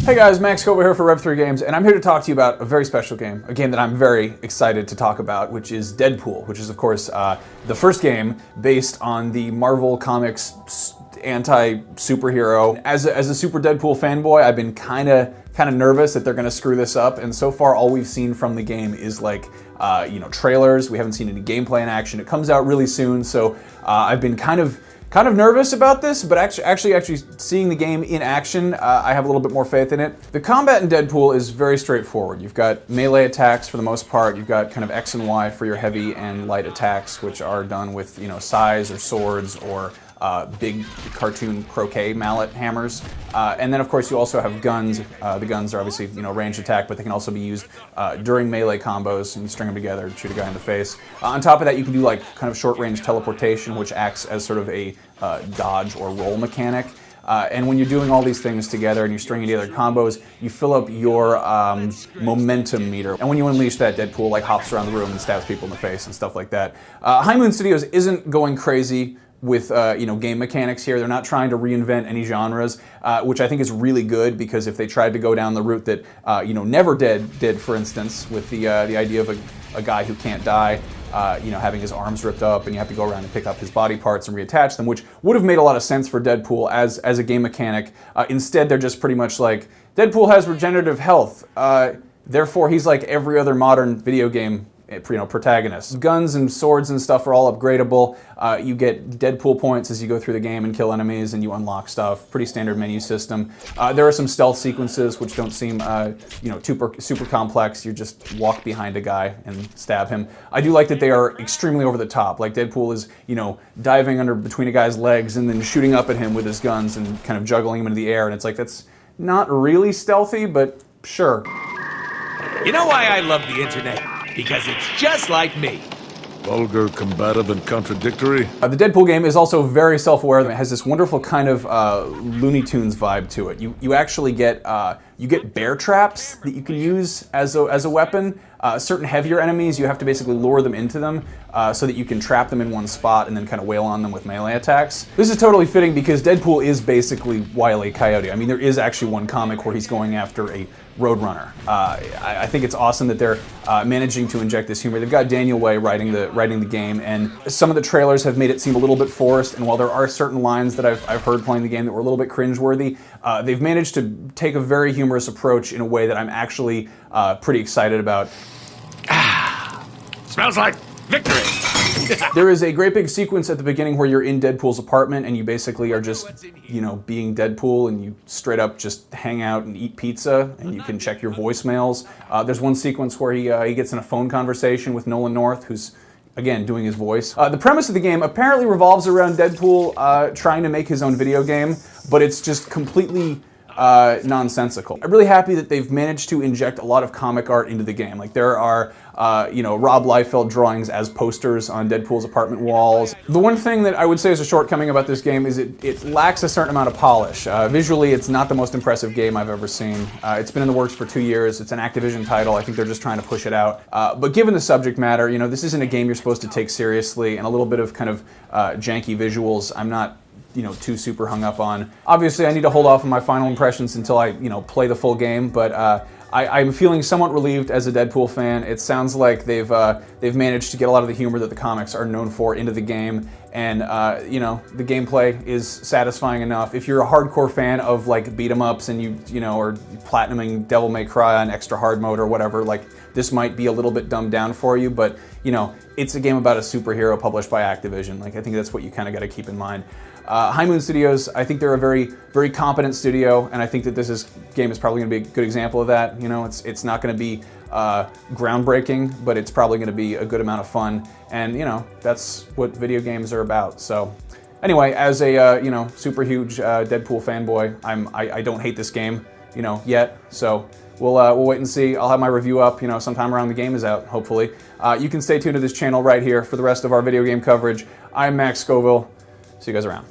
Hey guys, Max Scoville here for Rev3 Games, and I'm here to talk to you about a very special game, a game that I'm very excited to talk about, which is Deadpool, which is of course the first game based on the Marvel Comics anti-superhero. As a super Deadpool fanboy, I've been kind of nervous that they're going to screw this up, and so far all we've seen from the game is like trailers. We haven't seen any gameplay in action. It comes out really soon, so I've been kind of nervous about this, but actually seeing the game in action, I have a little bit more faith in it. The combat in Deadpool is very straightforward. You've got melee attacks for the most part. You've got kind of X and Y for your heavy and light attacks, which are done with sais or swords or big cartoon croquet mallet hammers. And then of course you also have guns. The guns are obviously ranged attack, but they can also be used during melee combos, and you string them together and shoot a guy in the face. On top of that, you can do like kind of short range teleportation, which acts as sort of a dodge or roll mechanic. And when you're doing all these things together and you're stringing together combos, you fill up your momentum meter. And when you unleash that, Deadpool like hops around the room and stabs people in the face and stuff like that. High Moon Studios isn't going crazy with game mechanics here. They're not trying to reinvent any genres, which I think is really good, because if they tried to go down the route that Never Dead did, for instance, with the idea of a guy who can't die, having his arms ripped up and you have to go around and pick up his body parts and reattach them, which would have made a lot of sense for Deadpool as a game mechanic. Instead, they're just pretty much like, Deadpool has regenerative health, therefore he's like every other modern video game protagonist. Guns and swords and stuff are all upgradable. You get Deadpool points as you go through the game and kill enemies, and you unlock stuff. Pretty standard menu system. There are some stealth sequences which don't seem super complex. You just walk behind a guy and stab him. I do like that they are extremely over the top. Like Deadpool is diving under between a guy's legs and then shooting up at him with his guns and kind of juggling him into the air, and it's like, that's not really stealthy, but sure. You know why I love the internet? Because it's just like me. Vulgar, combative, and contradictory. The Deadpool game is also very self-aware. It has this wonderful kind of Looney Tunes vibe to it. You actually get bear traps that you can use as a weapon. Certain heavier enemies, you have to basically lure them into them so that you can trap them in one spot and then kind of wail on them with melee attacks. This is totally fitting because Deadpool is basically Wile E. Coyote. I mean, there is actually one comic where he's going after a Roadrunner. I think it's awesome that they're managing to inject this humor. They've got Daniel Way writing the game, and some of the trailers have made it seem a little bit forced, and while there are certain lines that I've heard playing the game that were a little bit cringeworthy, they've managed to take a very humorous approach in a way that I'm actually pretty excited about. Smells like victory! There is a great big sequence at the beginning where you're in Deadpool's apartment and you basically are just, being Deadpool, and you straight up just hang out and eat pizza, and you can check your voicemails. There's one sequence where he gets in a phone conversation with Nolan North, who's, again, doing his voice. The premise of the game apparently revolves around Deadpool trying to make his own video game, but it's just completely nonsensical. I'm really happy that they've managed to inject a lot of comic art into the game. Like there are, Rob Liefeld drawings as posters on Deadpool's apartment walls. The one thing that I would say is a shortcoming about this game is it lacks a certain amount of polish. Visually, it's not the most impressive game I've ever seen. It's been in the works for 2 years. It's an Activision title. I think they're just trying to push it out. But given the subject matter, this isn't a game you're supposed to take seriously, and a little bit of kind of janky visuals I'm not too super hung up on. Obviously, I need to hold off on my final impressions until I, play the full game, but I'm feeling somewhat relieved as a Deadpool fan. It sounds like they've managed to get a lot of the humor that the comics are known for into the game, and the gameplay is satisfying enough. If you're a hardcore fan of like beat 'em ups and you are platinuming Devil May Cry on extra hard mode or whatever, like this might be a little bit dumbed down for you, but it's a game about a superhero published by Activision. Like I think that's what you kind of got to keep in mind. High Moon Studios, I think they're a very, very competent studio, and I think that this game is probably going to be a good example of that. It's not going to be groundbreaking, but it's probably going to be a good amount of fun, and that's what video games are about. So, anyway, as a super huge Deadpool fanboy, I don't hate this game, yet. So we'll wait and see. I'll have my review up, sometime around the game is out, hopefully. You can stay tuned to this channel right here for the rest of our video game coverage. I'm Max Scoville. See you guys around.